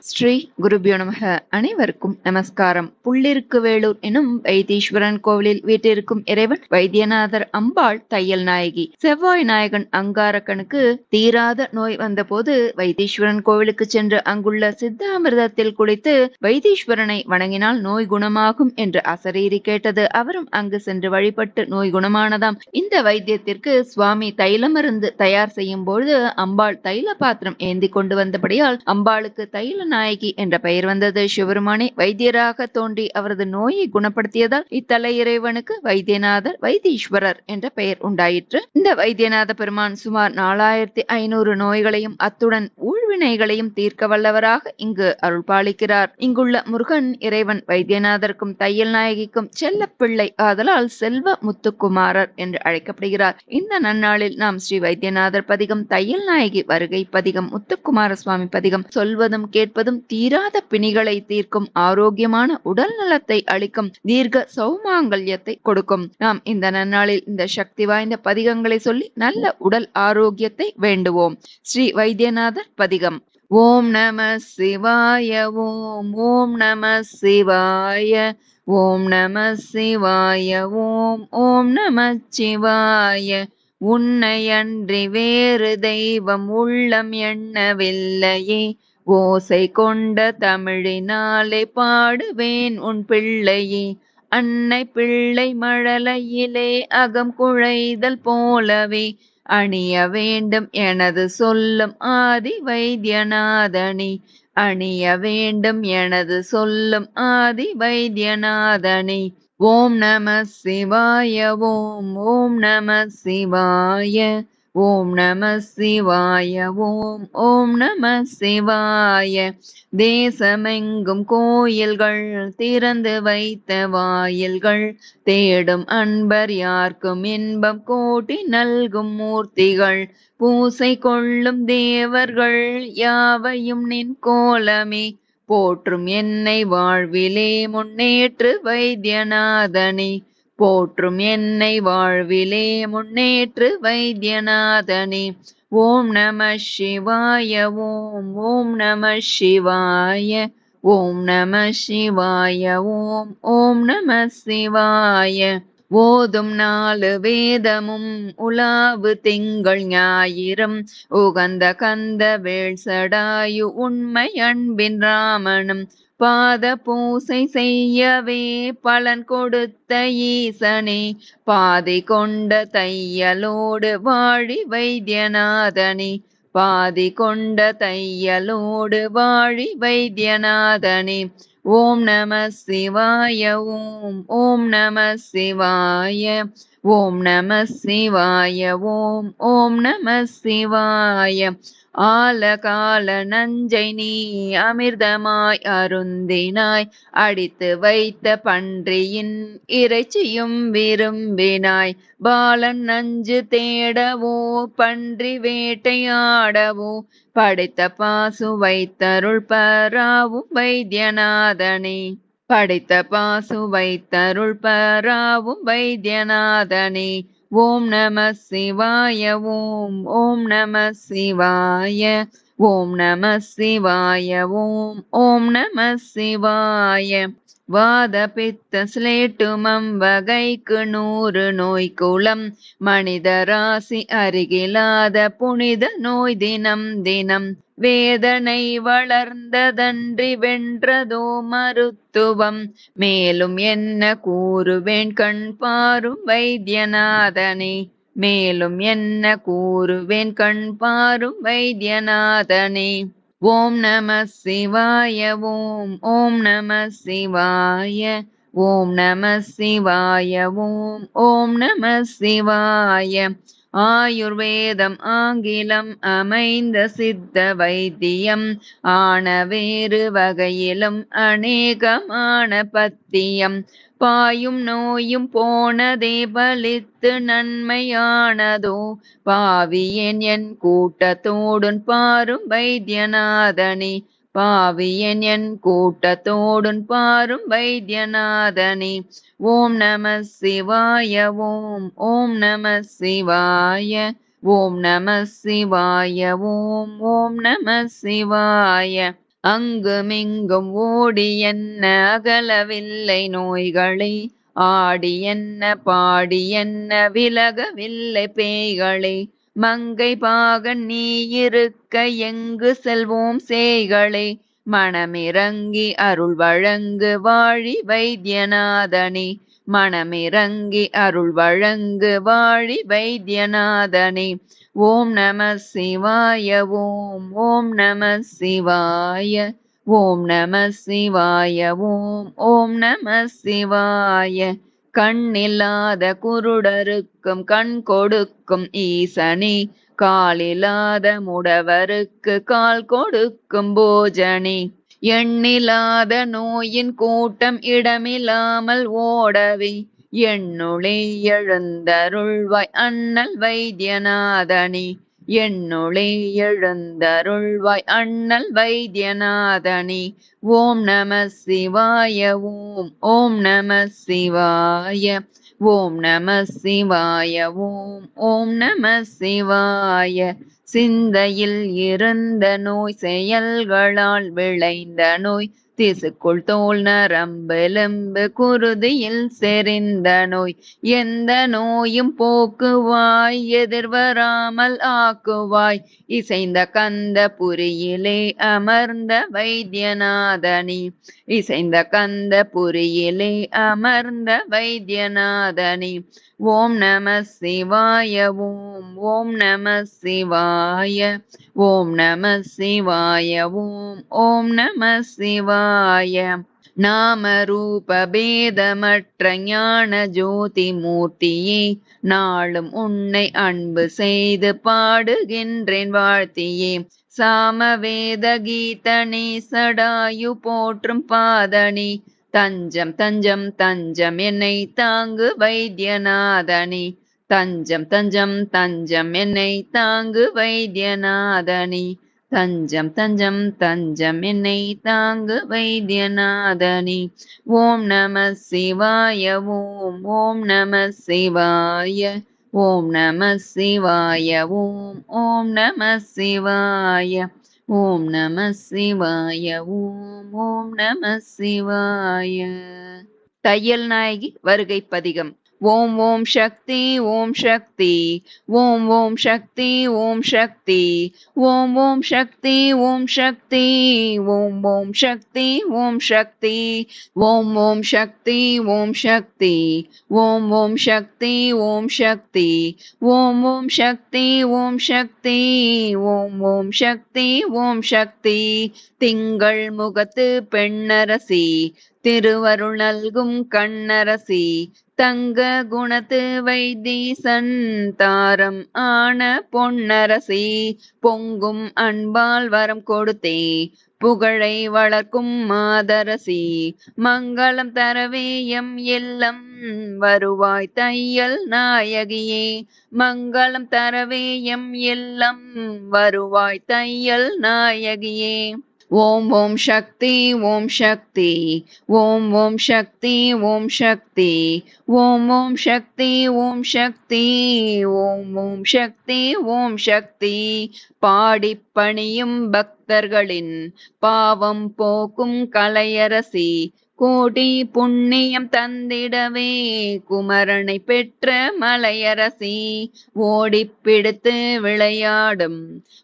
ஸ்ரீ குருபியோ நமக. அனைவருக்கும் நமஸ்காரம். புள்ளிருக்கு வேலூர் எனும் வைத்தீஸ்வரன் கோவிலில் வீட்டிற்கும் இறைவன் வைத்தியநாதர் அம்பாள் தையல் நாயகி. செவ்வாய் நாயகன் அங்காரக்கனுக்கு தீராத நோய் வந்தபோது வைத்தீஸ்வரன் கோவிலுக்கு சென்று அங்குள்ள சித்தாமிர்தத்தில் குளித்து வைத்தீஸ்வரனை வணங்கினால் நோய் குணமாகும் என்று அசரீரி கேட்டது. அவரும் அங்கு சென்று வழிபட்டு நோய் குணமானதாம். இந்த வைத்தியத்திற்கு சுவாமி தைலமருந்து தயார் செய்யும் பொழுது அம்பாள் தைல பாத்திரம் ஏந்தி கொண்டு வந்தபடியால் அம்பாளுக்கு தைல நாயகி என்ற பெயர் வந்தது. சிவபெருமானே வைத்தியராக தோன்றி அவரது நோயை குணப்படுத்தியதால் இத்தல இறைவனுக்கு வைத்தியநாதர் வைத்தீஸ்வரர் என்ற பெயர் உண்டாயிற்று. இந்த வைத்தியநாத பெருமான் சுமார் 4500 நோய்களையும் அத்துடன் ஊழ்வினைகளையும் தீர்க்க வல்லவராக இங்கு அருள் பாலிக்கிறார். இங்குள்ள முருகன் இறைவன் வைத்தியநாதருக்கும் தையல் நாயகிக்கும் செல்ல பிள்ளை ஆதலால் செல்வ முத்துக்குமாரர் என்று அழைக்கப்படுகிறார். இந்த நன்னாளில் நாம் ஸ்ரீ வைத்தியநாதர் பதிகம், தையல் நாயகி வருகை பதிகம், முத்துக்குமார சுவாமி பதிகம் சொல்வதும் கேட்பதும் தீராத பிணிகளை தீர்க்கும், ஆரோக்கியமான உடல் நலத்தை அளிக்கும், தீர்க்க சௌமாங்கல்யத்தை கொடுக்கும். நாம் இந்த நன்னாளில் இந்த சக்தி வாய்ந்த பதிகங்களை சொல்லி நல்ல உடல் ஆரோக்கியத்தை வேண்டுவோம். ஸ்ரீ வைத்தியநாதர் பதிகம். ஓம் நம சிவாய. ஓம் ஓம் நம சிவாய. ஓம் நம சிவாய. ஓம் ஓம் நம சிவாய. உன்னையன்றி வேறு தெய்வம் உள்ளம் எண்ணவில்லையே, ஓசை கொண்ட தமிழினாலே பாடுவேன் உன் பிள்ளையே. அன்னை பிள்ளை மழலையிலே அகம் குழைதல் போலவே அணிய வேண்டும் எனது சொல்லும் ஆதி வைத்தியநாதனே. அணிய வேண்டும் எனது சொல்லும் ஆதி வைத்தியநாதனே. ஓம் நம சிவாய. ஓம் ஓம் நம சிவாய. ஓம் நம சிவாய. ஓம் ஓம் நம சிவாய. தேசமெங்கும் கோயில்கள் திறந்து வைத்த வாயில்கள், தேடும் அன்பர் யார்க்கும் இன்பம் கோட்டி நல்கும் மூர்த்திகள், பூசை கொள்ளும் தேவர்கள் யாவையும் நின் கோலமே, போற்றும் என்னை வாழ்விலே முன்னேற்று வைத்தியநாதனே. போற்றும் என்னை வாழ்விலே முன்னேற்று வைத்தியநாதனே. ஓம் நம சிவாய. ஓம் ஓம் நம சிவாய. ஓம் நம சிவாய. ஓம் ஓம் நம சிவாய. ஓதும் 4 வேதமும் உலாவு திங்கள் ஞாயிறும், உகந்த கந்த வேள் சடாயு உண்மை அன்பின் ராமனும், பாத பூசை செய்யவே பலன் கொடுத்த ஈசனே, பாதி கொண்ட தையலோடு வாழி வைத்தியநாதனே. பாதி கொண்ட தையலோடு வாழி வைத்தியநாதனே. ஓம் நம சிவாய. ஓம் ஓம் நம சிவாய. ஓம் நம சிவாய. ஓம் ஓம் நம சிவாய. ஆலகால நஞ்சை நீ அமிர்தமாய் அருந்தினாய், அடித்து வைத்த பன்றியின் இறைச்சியும் விரும்பினாய், பாலன் நஞ்சு தேடவோ பன்றி வேட்டையாடவோ, படைத்த பாசு வைத்தருள் பராவும் வைத்தியநாதனே. படைத்த பாசு வைத்தருள் பராவும் வைத்தியநாதனே. ஓம் நம சிவாய. ஓம் ஓம் நம சிவாய. ஓம் நம சிவாய. ஓம் ஓம் நம சிவாய. வாத பித்த ஸ்லேட்டுமம் வகைக்கு 100 நோய் குலம், மனித ராசி அருகிலாத புனித நோய் தினம் தினம், வேதனை வளர்ந்ததன்றி வென்றதோ மருத்துவம், மேலும் என்ன கூறுவேன் கண் பாரும் வைத்தியநாதனே. மேலும் என்ன கூறுவேன் கண் பாரும் வைத்தியநாதனே. ஓம் நம சிவாய. ஓம் ஓம் நம சிவாய. ஓம் நம சிவாய. ஓம் ஓம் நம சிவாய. ஆயுர்வேதம் ஆங்கிலம் அமைந்த சித்த வைத்தியம், ஆன வேறு வகையிலும் அநேகமான பத்தியம், பாயும் நோயும் போனதே பலித்து நன்மையானதோ, பாவியன் என் கூட்டத்தோடுன் பாரும் வைத்தியநாதனே. பாவியன் என் கூட்டத்தோடுன் பாரும் வைத்தியநாதனே. ஓம் நம சிவாய. ஓம் ஓம் நம சிவாய. ஓம் நம சிவாய. ஓம் ஓம் நம சிவாய. அங்குமிங்கும் ஓடி என்ன அகலவில்லை நோய்களை, ஆடி என்ன பாடி என்ன விலகவில்லை பேய்களை, மங்கை பாகன் நீ இருக்க எங்கு செல்வோம் சேய்களை, மனமிறங்கி அருள் வழங்கு வாழி வைத்தியநாதனே, மனமிறங்கி அருள் வழங்கு வாழி வைத்தியநாதனே. ஓம் நம சிவாய ஓம் ஓம் நம சிவாய ஓம் நம சிவாய ஓம் ஓம் நம சிவாய. கண்ணில்லாத குருடருக்கும் கண் கொடுக்கும் ஈசனே, காலில்லாத முடவருக்கு கால் கொடுக்கும் போஜனே, எண்ணில்லாத நோயின் கூட்டம் இடமில்லாமல் ஓடவே, என்னுளே எழுந்தருள்வாய் அண்ணல் வைத்தியநாதனே, என்னுளே எழுந்தருள்வாய் அண்ணல் வைத்தியநாதனே. ஓம் நம சிவாய ஓம் ஓம் நம சிவாய ஓம் நம சிவாய ஓம் ஓம் நம சிவாய. சிந்தையில் இருந்த நோய் செயல்களால் விளைந்த நோய், திசுக்குள் தோல் நரம்பெலும்பு குருதியில் செறிந்த நோய், எந்த நோயும் போக்குவாய் எதிர்வராமல் ஆக்குவாய், இசைந்த கந்த புரியிலே அமர்ந்த வைத்தியநாதனே, இசைந்த கந்த புரியிலே அமர்ந்த வைத்தியநாதனே. ஓம் நம சிவாய ஓம் ஓம் நம சிவாய ஓம் நம சிவாய ஓம் ஓம் நம சிவாய. நாம ரூப பேதமற்ற ஞான ஜோதி மூர்த்தியே, நாளும் உன்னை அன்பு செய்து பாடுகின்றேன் வாழ்த்தியே, சாமவேத கீதனே சடாயு போற்றும் பாதனே, தஞ்சம் தஞ்சம் தஞ்சம் என்னை தாங்கு வைத்தியநாதனே, தஞ்சம் தஞ்சம் தஞ்சம் என்னை தாங்கு வைத்தியநாதனே, தஞ்சம் தஞ்சம் தஞ்சம் என்னை தாங்கு வைத்தியநாதனே. ஓம் நம சிவாய ஓம் ஓம் நம சிவாய ஓம் நம சிவாய ஓம் ஓம் நம சிவாய ஓம் நம சிவாய ஓம் ஓம் நம சிவாய. தையல் நாயகி வருகை பதிகம். ஓம் ஓம் சக்தி ஓம் சக்தி ஓம் ஓம் சக்தி ஓம் சக்தி ஓம் ஓம் சக்தி ஓம் சக்தி ஓம் ஓம் சக்தி ஓம் சக்தி ஓம் ஓம் சக்தி ஓம் சக்தி ஓம் ஓம் சக்தி ஓம் சக்தி ஓம் ஓம் சக்தி ஓம் சக்தி ஓம் ஓம் சக்தி ஓம் சக்தி. திங்கள் முகத்து பெண்ணரசி, திருவருள் நல்கும் கண்ணரசி, தங்க குணத்து வைத்தீசன் தாரம் ஆன பொன்னரசி, பொங்கும் அன்பால் வரம் கொடுத்தே புகழை வளர்க்கும் மாதரசி, மங்களம் தரவே எம் இல்லம் வருவாய் தையல் நாயகியே, மங்களம் தரவே எம் இல்லம் வருவாய் தையல் நாயகியே. ஓம் ஓம் சக்தி ஓம் சக்தி ஓம் ஓம் சக்தி ஓம் சக்தி ஓம் ஓம் சக்தி ஓம் சக்தி ஓம் ஓம் சக்தி ஓம் சக்தி. பாடி பணியும் பக்தர்களின் பாவம் போக்கும் கலையரசி, கோடி புண்ணியம் தந்திடவே குமரனை பெற்ற மலையரசி, ஓடி பிடித்து விளையாடும்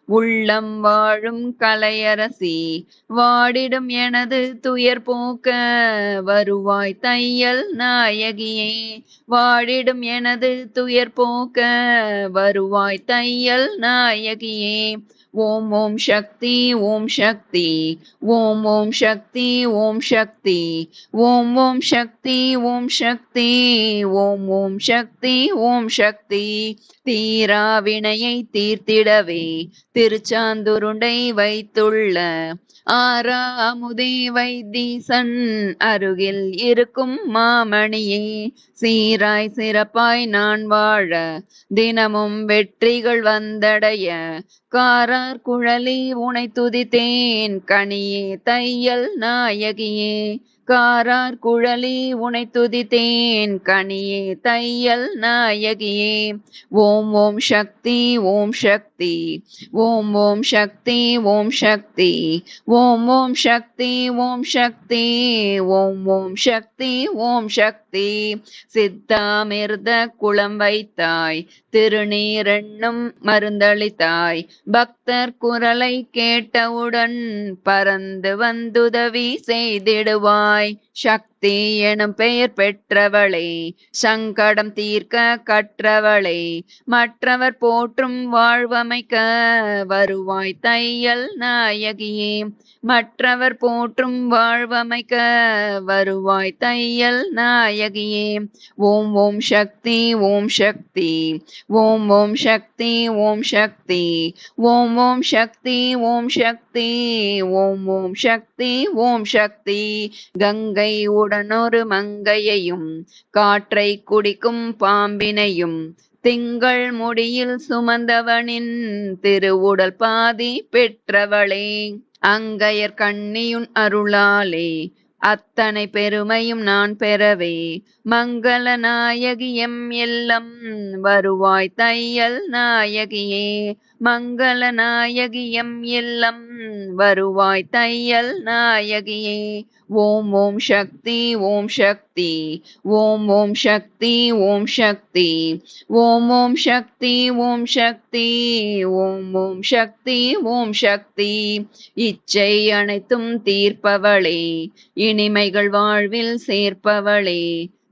உள்ளம் வாழும் கலையரசி, வாடிடும் எனது துயர் போக்க வருவாய் தையல் நாயகியே, வாடிடும் எனது துயர் போக்க வருவாய் தையல் நாயகியே. ஓம் ஓம் சக்தி ஓம் சக்தி ஓம் ஓம் சக்தி ஓம் சக்தி ஓம் ஓம் சக்தி ஓம் சக்தி ஓம் ஓம் சக்தி ஓம் சக்தி. தீரா வினையை தீர்த்திடவே திருச்சாந்துருண்டை வைத்துள்ள ஆரா அமுதே வைத்தீசன் அருகில் இருக்கும் மாமணியே, சீராய் சிறப்பாய் நான் வாழ தினமும் வெற்றிகள் வந்தடைய காரார் குழலி உனை துதித்தேன் கனியே தையல் நாயகியே, காரார் குழலி உனை துதித்தேன் கனியே தையல் நாயகியே. ஓம் ஓம் சக்தி ஓம் சக்தி ஓம் ஓம் சக்தி ஓம் சக்தி ஓம் ஓம் சக்தி ஓம் சக்தி ஓம் ஓம் சக்தி ஓம் சக்தி. சித்தாமிர்த குளம் வைத்தாய் திருநீரென்னும் மருந்தளித்தாய் பக்தர் குரலை கேட்டவுடன் பறந்து வந்துதவி செய்திடுவாய். சக்தி எனும் பெயர் பெற்றவளே சங்கடம் தீர்க்க கற்றவளே மற்றவர் போற்றும் வாழ்வமைக்க வருவாய் தையல் நாயகியே. மற்றவர் போற்றும் வாழ்வமைக்க வருவாய் தையல் நாயகியே. ஓம் ஓம் சக்தி ஓம் சக்தி ஓம் ஓம் சக்தி ஓம் சக்தி ஓம் ஓம் சக்தி ஓம் சக்தி ஓம் ஓம் சக்தி ஓம் சக்தி. கங்கை உடனொரு மங்கையையும் காற்றை குடிக்கும் பாம்பினையும் திங்கள் முடியில் சுமந்தவனின் திருவுடல் பாதி பெற்றவளே. அங்கையர் கண்ணியுன் அருளாலே அத்தனை பெருமையும் நான் பெறவே மங்கள நாயகி எம் எல்லம் வருவாய் தையல் நாயகியே. மங்கள நாயகி எம் எல்லம் வருவாய் தையல் நாயகியே. ஓம் ஓம் சக்தி ஓம் சக்தி ஓம் ஓம் சக்தி ஓம் சக்தி ஓம் ஓம் சக்தி ஓம் சக்தி ஓம் ஓம் சக்தி ஓம் சக்தி. இச்சை அனைத்தும் தீர்ப்பவளே இனிமைகள் வாழ்வில் சேர்ப்பவளே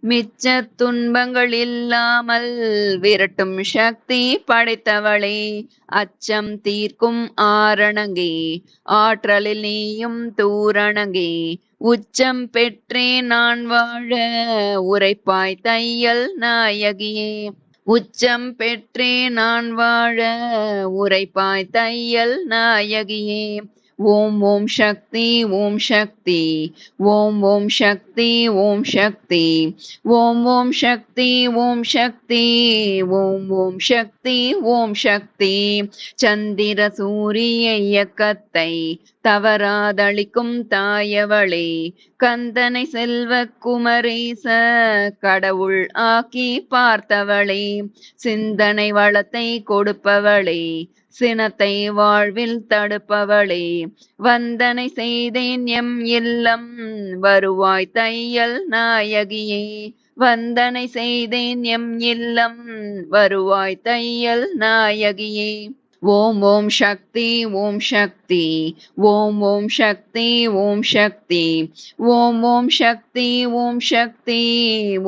மிச்ச துன்பங்கள் இல்லாமல் விரட்டும் சக்தி படைத்தவளே. அச்சம் தீர்க்கும் ஆரணங்கே ஆற்றலில் நீயும் தூரணங்கே உச்சம் பெற்றே நான் வாழ உரைப்பாய் தையல் நாயகியே. உச்சம் பெற்றே நான் வாழ உரைப்பாய் தையல் நாயகியே. ஓம் ஓம் சக்தி ஓம் சக்தி ஓம் ஓம் சக்தி ஓம் சக்தி ஓம் ஓம் சக்தி ஓம் சக்தி ஓம் ஓம் சக்தி ஓம் சக்தி. சந்திர சூரிய இயக்கத்தை தவறாதளிக்கும் தாயவளே கந்தனை செல்வ குமரேச கடவுள் ஆக்கி பார்த்தவளே சிந்தனை வளத்தை கொடுப்பவளே சினத்தை வாழ்வில் தடுப்பவளே வந்தனை செய்தேன் எம் இல்லம் வருவாய் தையல் நாயகியே. வந்தனை செய்தேன் எம் இல்லம் வருவாய் தையல் நாயகியே. ஓம் ஓம் சக்தி ஓம் சக்தி ஓம் ஓம் சக்தி ஓம் சக்தி ஓம் ஓம் சக்தி ஓம் சக்தி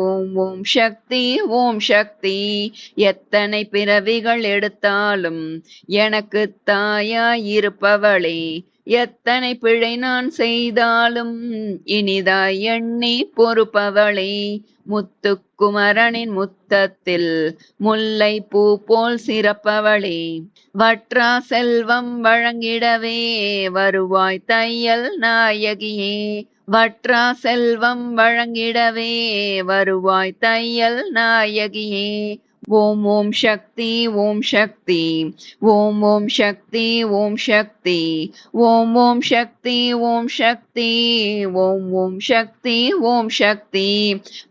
ஓம் ஓம் சக்தி ஓம் சக்தி. எத்தனை பிறவிகள் எடுத்தாலும் எனக்கு தாயாய் இருப்பவளே எத்தனை பிழை நான் செய்தாலும் இனிதாய் எண்ணி பொறுப்பவளே முத்துக்குமரனின் முத்தத்தில் முல்லை பூ போல் சிறப்பவளே வற்றா செல்வம் வழங்கிடவே வருவாய் தையல் நாயகியே. வற்றா செல்வம் வழங்கிடவே வருவாய் தையல் நாயகியே. ஓம் ஓம் சக்தி ஓம் சக்தி ஓம் ஓம் சக்தி ஓம் சக்தி ஓம் ஓம் சக்தி ஓம் சக்தி ஓம் ஓம் சக்தி ஓம் சக்தி.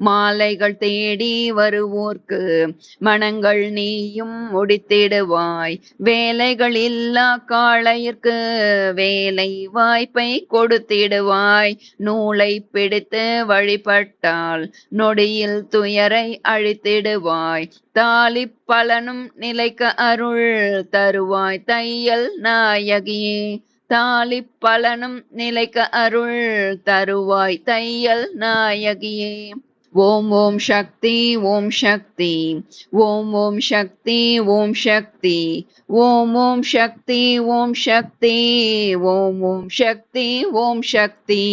மாலைகள் தேடி வருவோர்க்கு மனங்கள் நீயும் முடித்திடுவாய் வேலைகள் இல்லா காளையர்க்கு வேலை வாய்ப்பை கொடுத்திடுவாய். நூலை பிடித்து வழிபட்டால் நொடியில் துயரை அழித்திடுவாய் தாலி பலனும் நிலைக்க அருள் தருவாய் தையல் நாயகியே. தாலி பலனும் நிலைக்க அருள் தருவாய் தையல் நாயகியே. ஓம் ஓம் சக்தி ஓம் சக்தி ஓம் ஓம் சக்தி ஓம் சக்தி ஓம் ஓம் சக்தி ஓம் சக்தி ஓம் ஓம் சக்தி ஓம் சக்தி.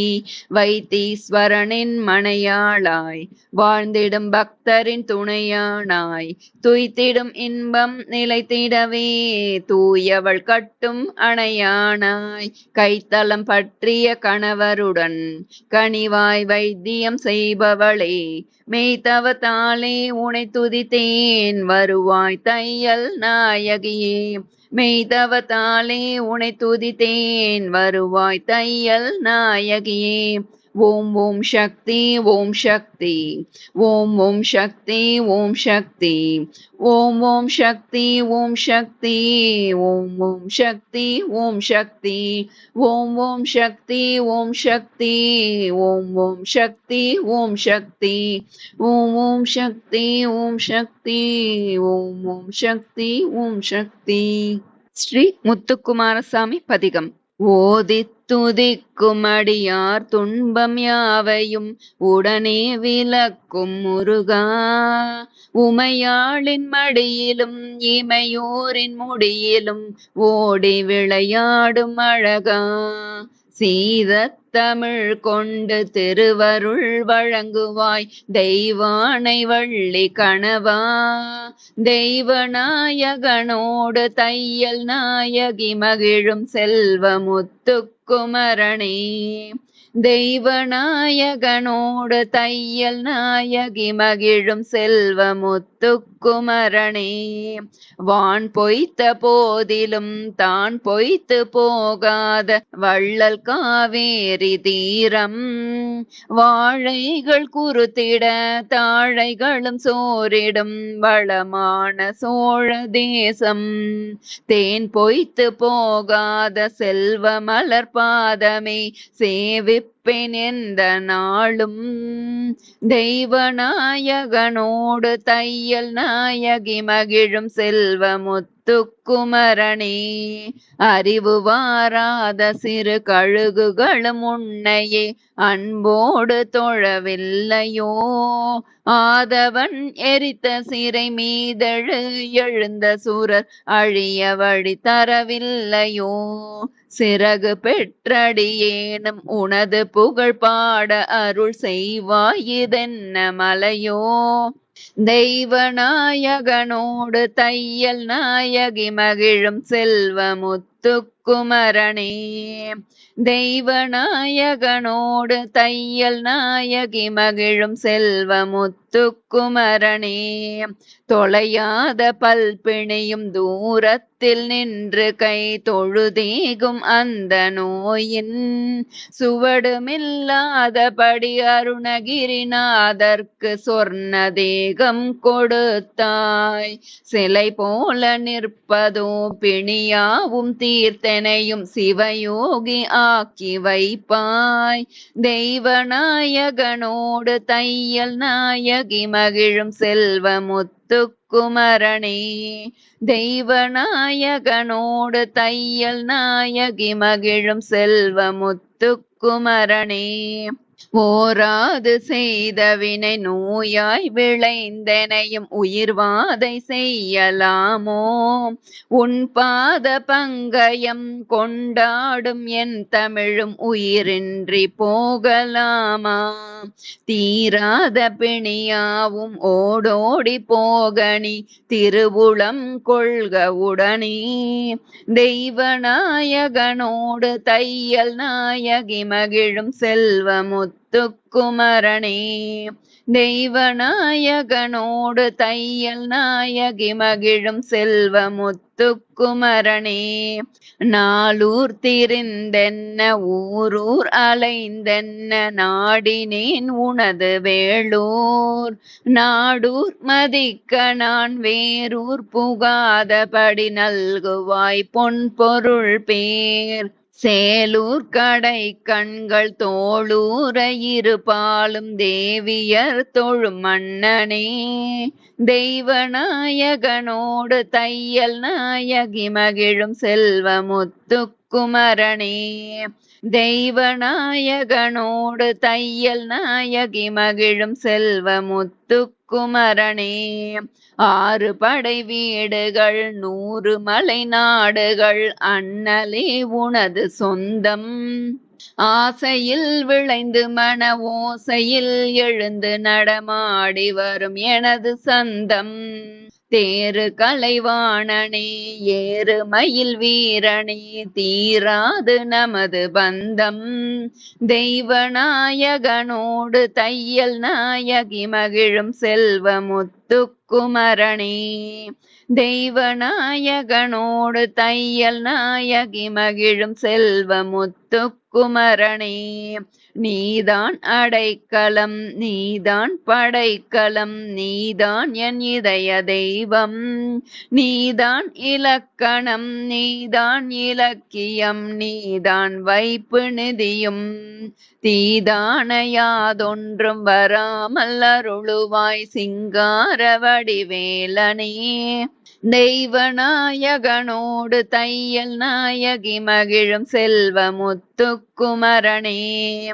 வைத்தீஸ்வரனின் மனையாளாய் வாழ்ந்திடும் பக்தரின் துணையானாய் துய்த்திடும் இன்பம் நிலைத்திடவே தூயவள் கட்டும் அணையானாய். கைத்தலம் பற்றிய கணவருடன் கனிவாய் வைத்தியம் செய்பவளே மெய்தவத்தாலே உனை துதித்தேன் வருவாய் தையல் நாயகியே. மெய்தவத்தாலே உனை துதித்தேன் வருவாய் தையல் நாயகியே. ஓம் ஓம் சக்தி ஓம் சக்தி ஓம் ஓம் சக்தி ஓம் சக்தி ஓம் ஓம் சக்தி ஓம் சக்தி ஓம் ஓம் சக்தி ஓம் சக்தி ஓம் ஓம் சக்தி ஓம் சக்தி ஓம் ஓம் சக்தி ஓம் சக்தி ஓம் ஓம் சக்தி ஓம் சக்தி ஓம் ஓம் சக்தி ஓம் சக்தி. ஸ்ரீ முத்துக்குமாரசாமி பதிகம். ஓதித் துதிக்கும் அடியார் துன்பம் யாவையும் உடனே விலக்கும் முருகா, உமையாளின் மடியிலும் இமையோரின் முடியிலும் ஓடி விளையாடும் அழகா, சீதத் தமிழ் கொண்டு திருவருள் வழங்குவாய் தெய்வானை வள்ளி கணவா, தெய்வநாயகனோடு தையல் நாயகி மகிழும் செல்வமுத்துக்குமரனே, தெய்வநாயகனோடு தையல் நாயகி மகிழும் செல்வமுத்துக்குமரனே, வான் பொய்த்த போதிலும் தான் பொய்த்து போகாத வள்ளல் காவேரி தீரம், வாழைகள் குறுத்திட தாழைகளும் சோரிடும் வளமான சோழ தேசம், தேன் பொய்த்து போகாத செல்வ மலர் பாதமே சேவிப்பேன் எந்த நாளும், தெய்வநாயகனோடு தையல் நாயகி மகிழும் செல்வமுத்துக்குமரனே, அறிவு வாராத சிறு கழுகுகளும் உன்னையே அன்போடு தொழவில்லையோ, ஆதவன் எரித்த சிறை மீதெழு எழுந்த சுரர் அழிய வழி தரவில்லையோ, சிறகு பெற்றடியேனும் உனது புகழ் பாட அருள் செய்வாயிதென்ன மலையோ, தெய்வநாயகனோடு தையல் நாயகி மகிழும் செல்வமுத்துக்குமரனே, தெய்வநாயகனோடு தையல் நாயகி மகிழும் செல்வமுத்துக்குமரனே, தொலையாத பல்பிணியும் தூரத்தில் நின்று கை தொழுதேகும் அந்த நோயின், சுவடுமில்லாதபடி அருணகிரிநாதற்கு சொர்ண தேகம் கொடுத்தாய், சிலை போல நிற்பதோ பிணியாவும் தீர்த்தனையும் சிவயோகி ஆக்கி வைப்பாய், தெய்வநாயகனோடு தையல் நாயகி மகிழும் செல்வமுத்துக்குமரனே, தெய்வநாயகனோடு தையல் நாயகி மகிழும் செல்வமுத்துக்குமரனே, ஓராது செய்த வினை நோயாய் விளைந்தனையும் உயிர்வாதை செய்யலாமோ, உன் பாத பங்கயம் கொண்டாடும் என் தமிழும் உயிரின்றி போகலாமா, தீராத பிணியாவும் ஓடோடி போகனி திருவுளம் கொள்க உடனே, தெய்வநாயகனோடு தையல் நாயகி மகிழும் செல்வமுத்துக்குமரனே, தெய்வநாயகனோடு தையல் நாயகி மகிழும் செல்வமுத்துக்குமரனே, நாளூர் திரிந்தென்ன ஊரூர் அலைந்தென்ன நாடினேன் உனது வேளூர், நாடூர் மதிக்க நான் வேரூர் புகாதபடி நல்குவாய் பொன் பொருள் பேர், சேலூர் கடை கண்கள் தோளூர இருபாலும் தேவியர் தொழும் மன்னனே, தெய்வநாயகனோடு தையல் நாயகி மகிழும் செல்வமுத்துக்குமரனே, தெய்வநாயகனோடு தையல் நாயகி மகிழும் செல்வமுத்துக்குமரனே, ஆறு படை வீடுகள் 100 மலை நாடுகள் அண்ணலே உனது சொந்தம், ஆசையில் விளைந்து மன ஓசையில் எழுந்து நடமாடி வரும் எனது சந்தம், தேரு கலைவாணனே ஏறு மயில் வீரனே தீராது நமது பந்தம், தெய்வநாயகனோடு தையல் நாயகி மகிழும் செல்வமுத்துக்குமரனே, தெய்வநாயகனோடு தையல் நாயகி மகிழும் செல்வமுத்துக்குமரனே, முத்துக்குமரனே. நீதான் அடைக்கலம், நீதான் படைக்கலம், நீதான் என் இதய தெய்வம். நீதான் இலக்கணம், நீதான் இலக்கியம், நீதான் வைப்பு நிதியும். தீதான யாதொன்றும் வராமல் அருளுவாய் சிங்கார வடிவேலனே. தெய்வநாயகனோடு தையல் நாயகி மகிழும் செல்வ முத்துக்குமரனே.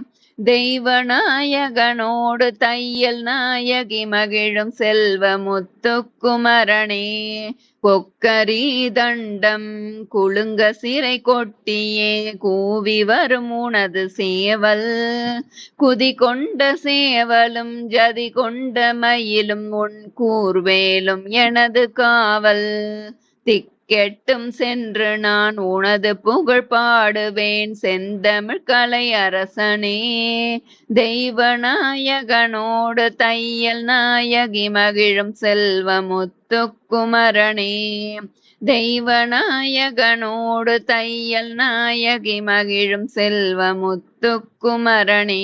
தெய்வநாயகனோடு தையல் நாயகி மகிழும் செல்வ முத்துக்குமரனே. கொக்கரி தண்டம் குலுங்க சிறை கொட்டியே கூவி வரும் உனது சேவல். குதி கொண்ட சேவலும் ஜதி கொண்ட மயிலும் உன் கூர்வேலும் எனது காவல். திக்கெட்டும் சென்று நான் உனது புகழ் பாடுவேன் செந்தமிழ் கலை அரசனே. தெய்வநாயகனோடு தையல் நாயகி மகிழும் செல்வ முத்துக்குமரனே. தெய்வநாயகனோடு தையல் நாயகி மகிழும் செல்வ முத்துக்குமரனே.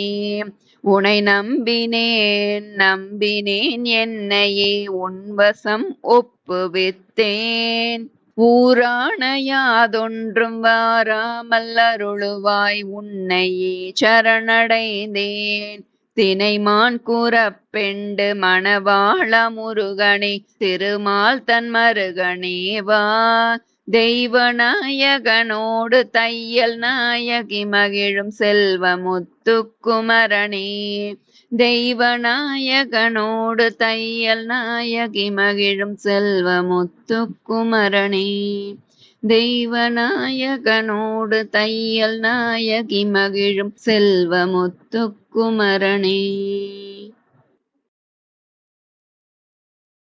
உனை நம்பினேன் நம்பினேன் என்னையே உன்வசம் ஒப்புவித்தேன். ஊரான யாதொன்றும் வாராமல் அருளுவாய் உன்னையே சரணடைந்தேன். தினைமான் கூறப்பெண்டு மணவாள முருகனே திருமால் தன் மருகனேவா. தெய்வநாயகனோடு தையல் நாயகி மகிழும் செல்வ முத்துக்குமரனே. தெய்வநாயகனோடு தையல் நாயகி மகிழும் செல்வ முத்துக்குமரனே. தெய்வநாயகனோடு தையல் நாயகி மகிழும் செல்வ முத்துக்குமரனே.